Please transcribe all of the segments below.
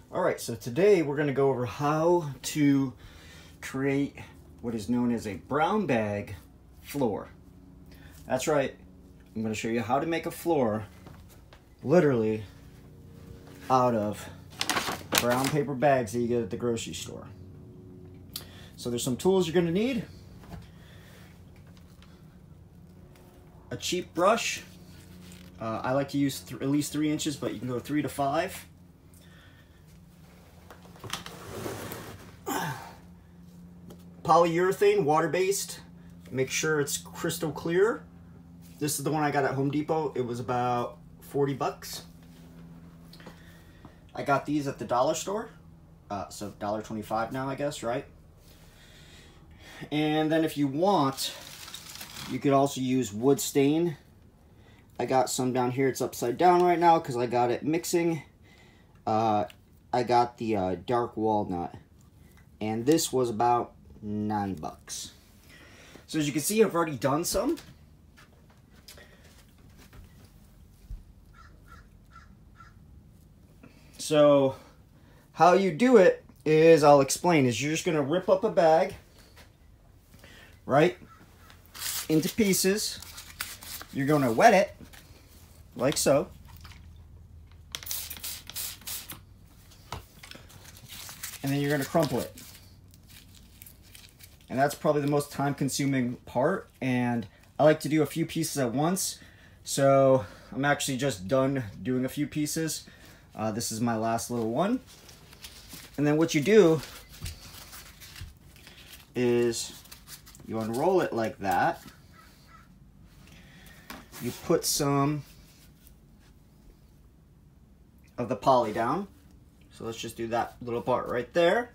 Alright, so today we're going to go over how to create what is known as a brown bag floor. That's right, I'm going to show you how to make a floor literally out of brown paper bags that you get at the grocery store. So there's some tools you're going to need. A cheap brush. I like to use at least 3 inches, but you can go 3 to 5. Polyurethane, water-based. Make sure it's crystal clear. This is the one I got at Home Depot. It was about 40 bucks. I got these at the dollar store. So $1.25 now, I guess, right? And then if you want, you could also use wood stain. I got some down here. It's upside down right now because I got it mixing. I got the dark walnut. And this was about 9 bucks. So as you can see, I've already done some. So how you do it is, I'll explain, is you're just going to rip up a bag, right, into pieces. You're going to wet it, like so. And then you're going to crumple it. And that's probably the most time-consuming part. And I like to do a few pieces at once. So I'm actually just done doing a few pieces. This is my last little one. And then what you do is you unroll it like that. You put some of the poly down. So let's just do that little part right there.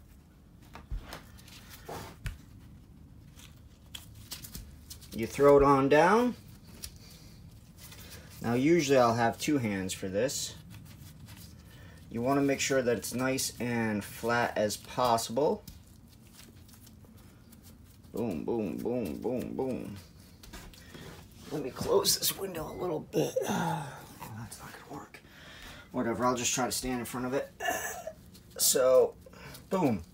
You throw it on down. Now usually I'll have 2 hands for this. You want to make sure that it's nice and flat as possible. Boom, boom, boom, boom, boom. Let me close this window a little bit. Oh, that's not going to work. Whatever, I'll just try to stand in front of it. So, boom.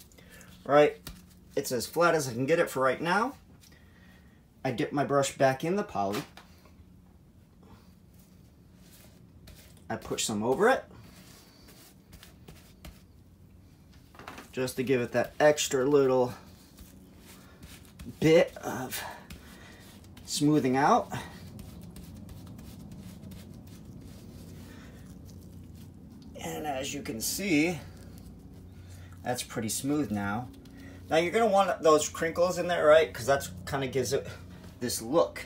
Right? It's as flat as I can get it for right now. I dip my brush back in the poly. I push some over it. Just to give it that extra little bit of smoothing out. And as you can see, that's pretty smooth now. Now you're going to want those crinkles in there, right? Because that's kind of gives it this look.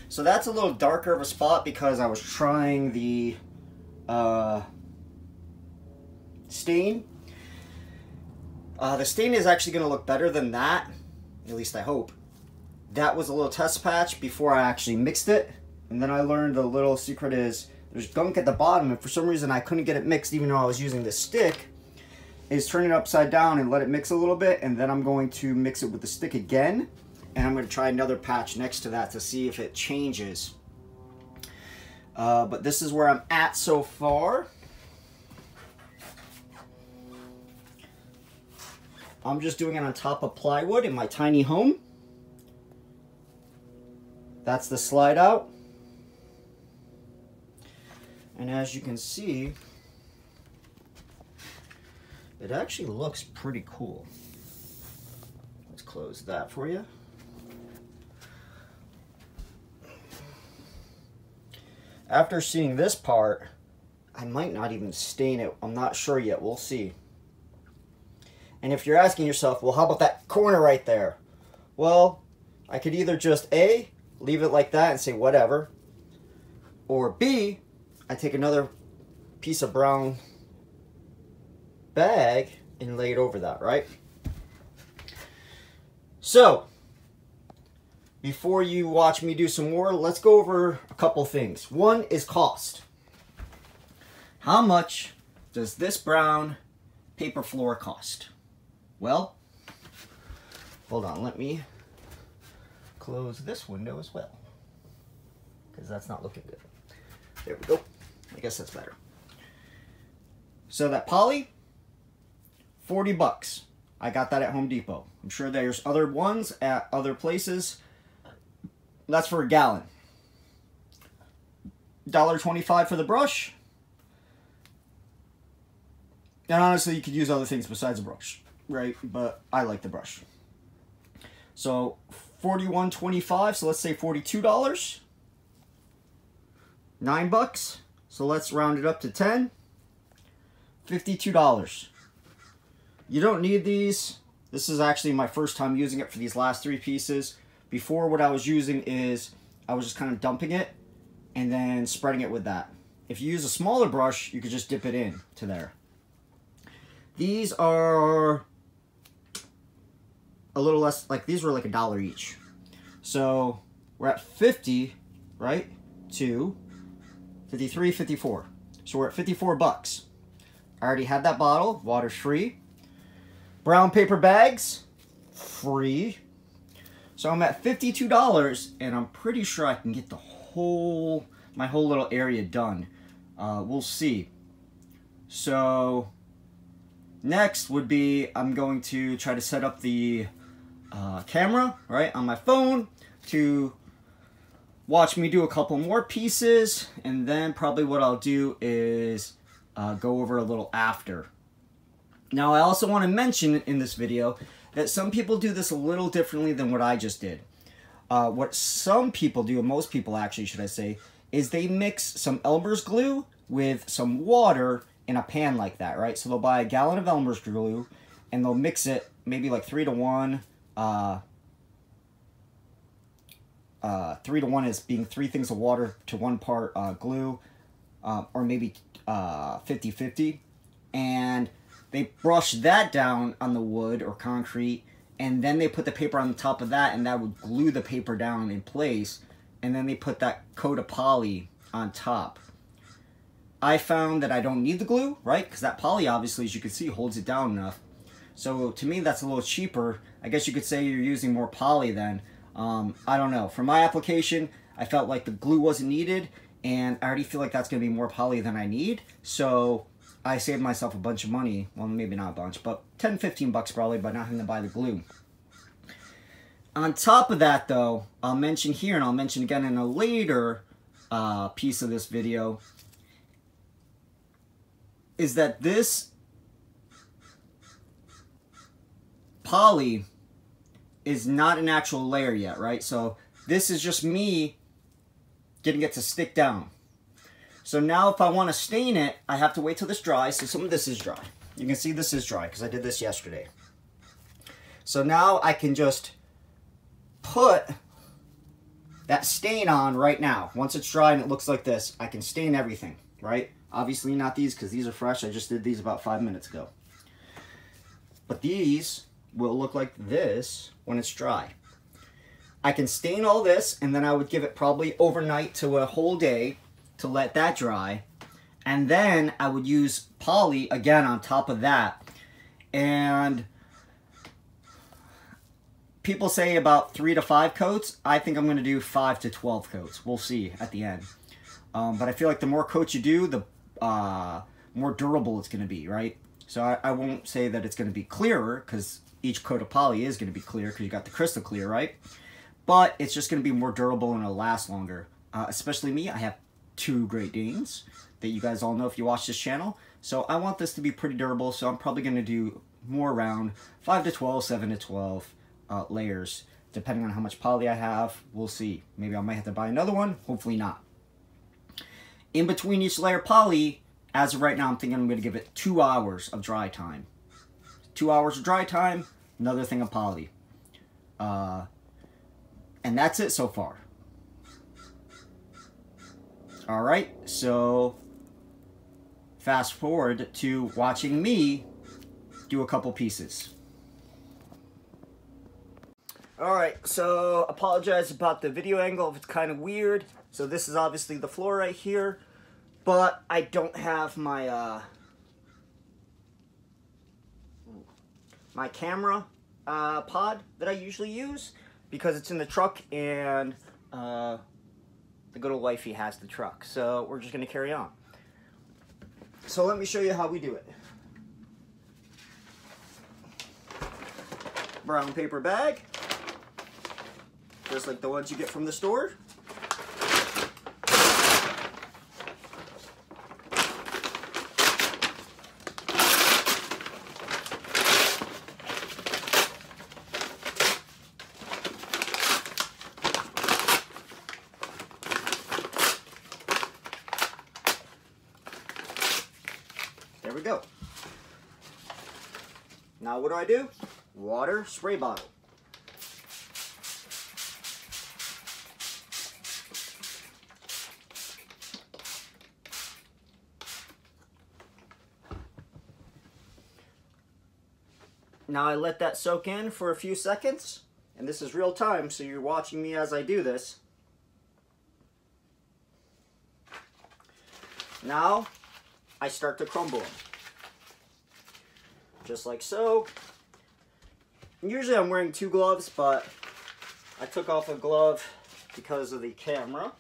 So that's a little darker of a spot because I was trying the stain. The stain is actually going to look better than that, at least I hope. That was a little test patch before I actually mixed it. And then I learned the little secret is there's gunk at the bottom, and for some reason I couldn't get it mixed even though I was using this stick. Is turn it upside down and let it mix a little bit, and then I'm going to mix it with the stick again. And I'm going to try another patch next to that to see if it changes. But this is where I'm at so far. I'm just doing it on top of plywood in my tiny home. That's the slide out. And as you can see, it actually looks pretty cool. Let's close that for you. After seeing this part, I might not even stain it. I'm not sure yet. We'll see. And if you're asking yourself, well, how about that corner right there? Well, I could either just A, leave it like that and say whatever, or B, I take another piece of brown bag and lay it over that, right? So, before you watch me do some more, let's go over a couple things. One is cost. How much does this brown paper floor cost? Well, hold on, let me close this window as well, because that's not looking good. There we go. I guess that's better. So that poly, 40 bucks. I got that at Home Depot. I'm sure there's other ones at other places. That's for a gallon. $1.25 for the brush. And honestly, you could use other things besides a brush, right? But I like the brush. So $41.25, so let's say $42. $9. So let's round it up to 10. $52. You don't need these. This is actually my first time using it for these last 3 pieces. Before, what I was using is I was just kind of dumping it and then spreading it with that. If you use a smaller brush, you could just dip it in to there. These are a little less, like these were like $1 each. So we're at 50, right? 2, 53, 54. So we're at 54 bucks. I already had that bottle. Water's free. Brown paper bags, free. So I'm at $52, and I'm pretty sure I can get the my whole little area done. We'll see. So next would be I'm going to try to set up the camera, right, on my phone to watch me do a couple more pieces, and then probably what I'll do is go over a little after. Now, I also want to mention in this video that some people do this a little differently than what I just did. What some people do, and most people actually, should I say, is they mix some Elmer's glue with some water in a pan like that, right? So they'll buy a gallon of Elmer's glue, and they'll mix it maybe like 3 to 1. 3 to 1 is being 3 things of water to 1 part glue, or maybe 50-50. And they brush that down on the wood or concrete, and then they put the paper on the top of that, and that would glue the paper down in place, and then they put that coat of poly on top. I found that I don't need the glue, right? Because that poly, obviously, as you can see, holds it down enough. So to me, that's a little cheaper. I guess you could say you're using more poly then. I don't know. For my application, I felt like the glue wasn't needed, and I already feel like that's going to be more poly than I need. So I saved myself a bunch of money. Well, maybe not a bunch, but 10, 15 bucks probably by not having to buy the glue. On top of that, though, I'll mention here, and I'll mention again in a later piece of this video, is that this poly is not an actual layer yet, right? So this is just me getting it to stick down. So now if I want to stain it, I have to wait till this dries. So some of this is dry. You can see this is dry because I did this yesterday. So now I can just put that stain on right now. Once it's dry and it looks like this, I can stain everything, right? Obviously not these because these are fresh. I just did these about 5 minutes ago. But these will look like this when it's dry. I can stain all this, and then I would give it probably overnight to a whole day to let that dry. And then I would use poly again on top of that. And people say about 3 to 5 coats. I think I'm going to do 5 to 12 coats. We'll see at the end. But I feel like the more coats you do, the more durable it's going to be, right? So I won't say that it's going to be clearer, because each coat of poly is going to be clear because you got the crystal clear, right? But it's just going to be more durable and it'll last longer. Especially me, I have 2 Great Danes that you guys all know if you watch this channel. So I want this to be pretty durable, so I'm probably going to do more around 5 to 12, 7 to 12 layers. Depending on how much poly I have, we'll see. Maybe I might have to buy another one, hopefully not. In between each layer poly, as of right now, I'm thinking I'm going to give it 2 hours of dry time. 2 hours of dry time, another thing of poly. And that's it so far. Alright, so fast forward to watching me do a couple pieces. Alright, so apologize about the video angle if it's kind of weird. So this is obviously the floor right here, but I don't have my my camera pod that I usually use because it's in the truck, and the good old wifey has the truck. So we're just going to carry on. So let me show you how we do it. brown paper bag, just like the ones you get from the store. There we go. Now what do? Water spray bottle. Now I let that soak in for a few seconds, and this is real time, so you're watching me as I do this. Now I start to crumble them. Just like so. Usually I'm wearing 2 gloves, but I took off a glove because of the camera.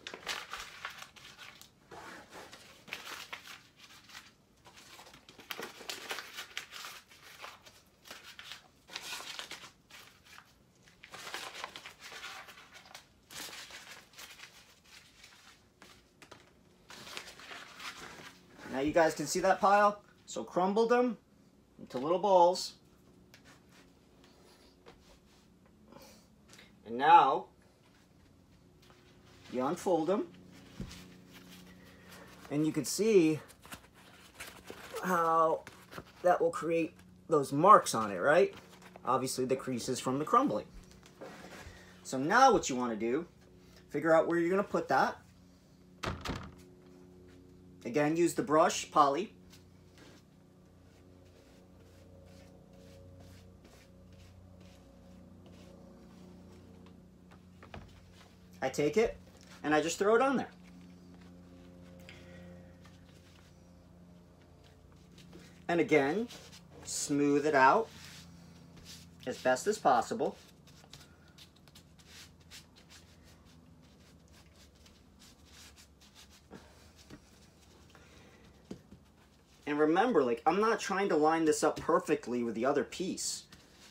Now you guys can see that pile. So crumbled them into little balls. And now you unfold them. And you can see how that will create those marks on it, right? Obviously the creases from the crumbling. So now what you want to do, figure out where you're going to put that. Again, use the brush, poly. I take it and I just throw it on there. And again, smooth it out as best as possible. And remember, like, I'm not trying to line this up perfectly with the other piece.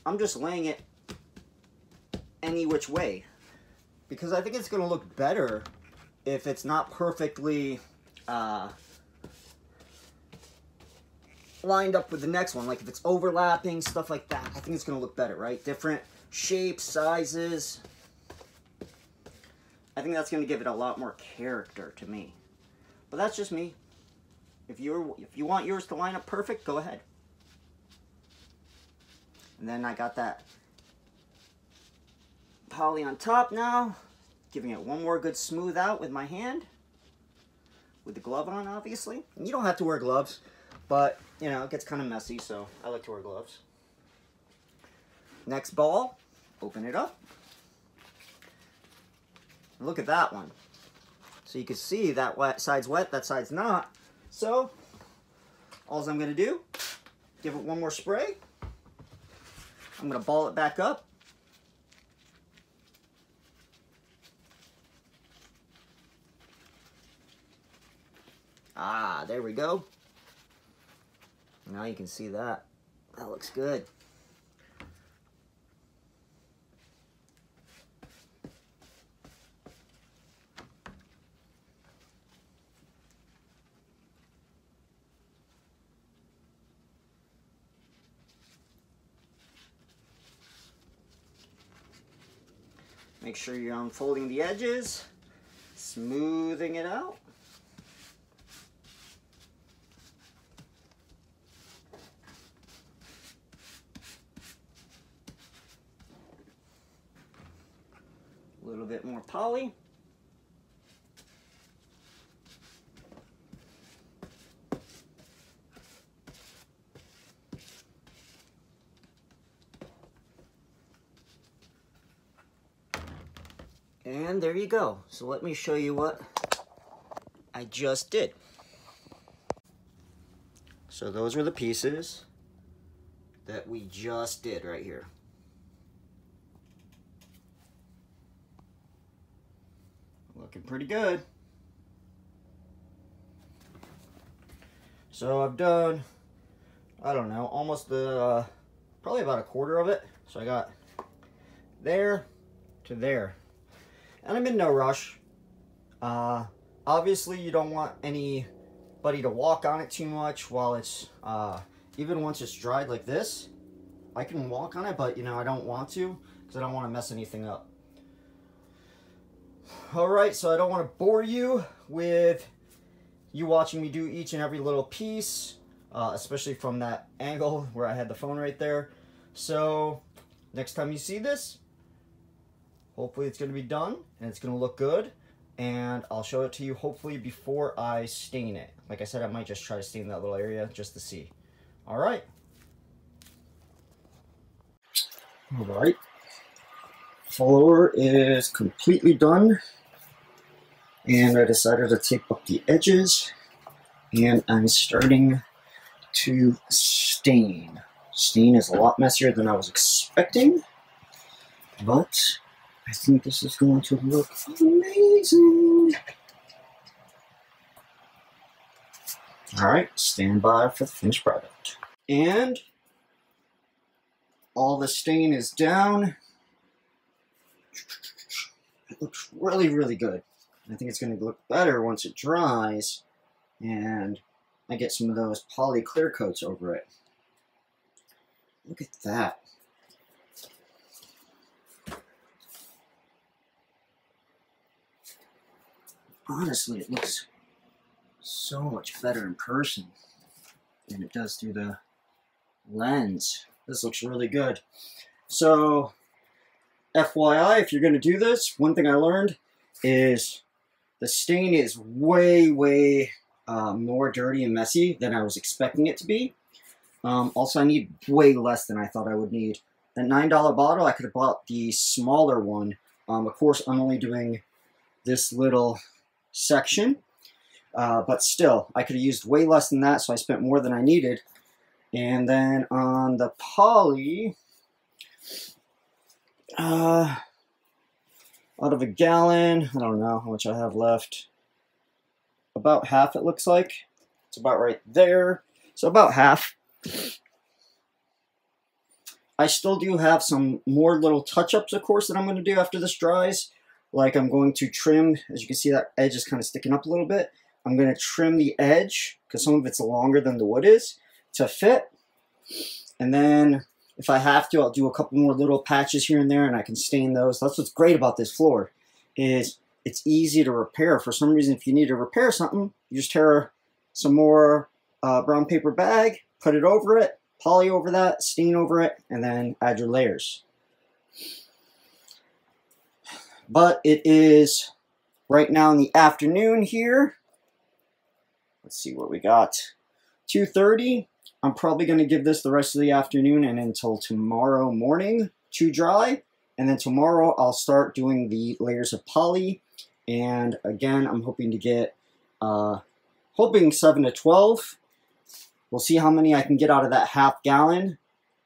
I'm just laying it any which way. Because I think it's going to look better if it's not perfectly lined up with the next one. Like if it's overlapping, stuff like that. I think it's going to look better, right? Different shapes, sizes. I think that's going to give it a lot more character to me. But that's just me. If you want yours to line up perfect, go ahead. And then I got that poly on top now, giving it one more good smooth out with my hand, with the glove on, obviously. And you don't have to wear gloves, but you know, it gets kind of messy, so I like to wear gloves. Next ball, open it up. Look at that one. So you can see that side's wet, that side's not. So, all I'm going to do, give it one more spray. I'm going to ball it back up. Ah, there we go. Now you can see that. That looks good. Make sure you're unfolding the edges, smoothing it out. A little bit more poly. And there you go. So let me show you what I just did. So those were the pieces that we just did right here. Looking pretty good. So I've done, I don't know, almost probably about a quarter of it. So I got there to there. And I'm in no rush. Obviously you don't want anybody to walk on it too much while it's, even once it's dried like this, I can walk on it, but you know, I don't want to because I don't want to mess anything up. Alright, so I don't want to bore you with you watching me do each and every little piece, especially from that angle where I had the phone right there. So next time you see this, hopefully it's going to be done and it's going to look good, and I'll show it to you hopefully before I stain it. Like I said, I might just try to stain that little area just to see. Alright. Alright. Floor is completely done, and I decided to tape up the edges, and I'm starting to stain. Stain is a lot messier than I was expecting, but I think this is going to look amazing. Alright, stand by for the finished product. And all the stain is down. It looks really, really good. I think it's going to look better once it dries and I get some of those poly clear coats over it. Look at that. Honestly, it looks so much better in person than it does through the lens. This looks really good. So, FYI, if you're going to do this, one thing I learned is the stain is way, way more dirty and messy than I was expecting it to be. Also, I need way less than I thought I would need. That $9 bottle, I could have bought the smaller one. Of course, I'm only doing this little section, but still, I could have used way less than that, so I spent more than I needed. And then on the poly, out of a gallon, I don't know how much I have left. About half, it looks like. It's about right there. So about half. I still do have some more little touch-ups, of course, that I'm going to do after this dries. Like I'm going to trim, as you can see, that edge is kind of sticking up a little bit. I'm going to trim the edge, because some of it's longer than the wood is, to fit. And then, if I have to, I'll do a couple more little patches here and there, and I can stain those. That's what's great about this floor, is it's easy to repair. For some reason, if you need to repair something, you just tear some more brown paper bag, put it over it, poly over that, stain over it, and then add your layers. But it is right now in the afternoon here. Let's see what we got. 2:30. I'm probably going to give this the rest of the afternoon and until tomorrow morning to dry. And then tomorrow I'll start doing the layers of poly. And again, I'm hoping to get, hoping 7 to 12. We'll see how many I can get out of that half gallon.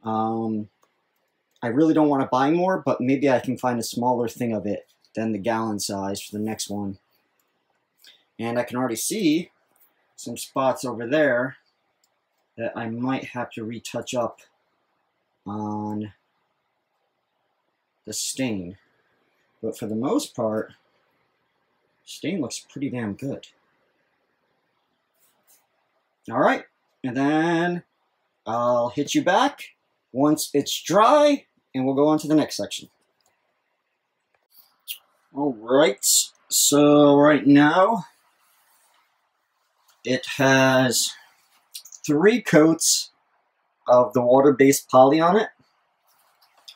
I really don't want to buy more, but maybe I can find a smaller thing of it than the gallon size for the next one. And I can already see some spots over there that I might have to retouch up on the stain. But for the most part, stain looks pretty damn good. Alright, and then I'll hit you back once it's dry, and we'll go on to the next section. Alright, so right now, it has 3 coats of the water-based poly on it.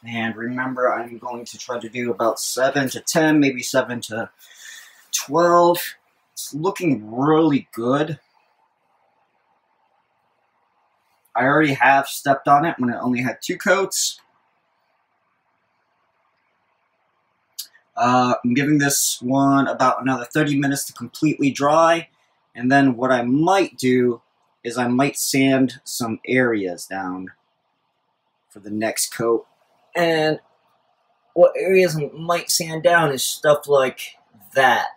And remember, I'm going to try to do about 7 to 10, maybe 7 to 12. It's looking really good. I already have stepped on it when it only had 2 coats. I'm giving this one about another 30 minutes to completely dry. And then what I might do is I might sand some areas down for the next coat. And what areas I might sand down is stuff like that,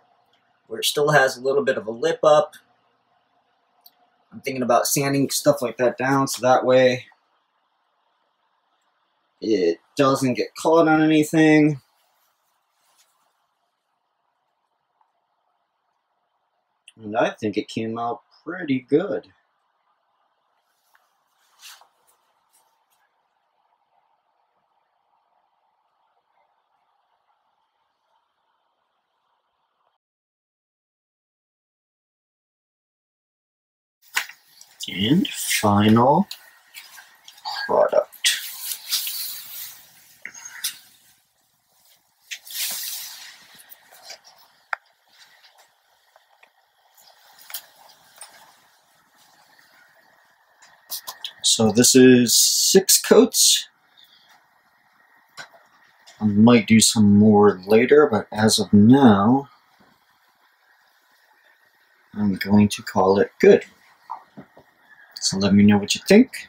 where it still has a little bit of a lip up. I'm thinking about sanding stuff like that down so that way It doesn't get caught on anything. And I think it came out pretty good. And final product. So this is 6 coats. I might do some more later, but as of now, I'm going to call it good. So let me know what you think.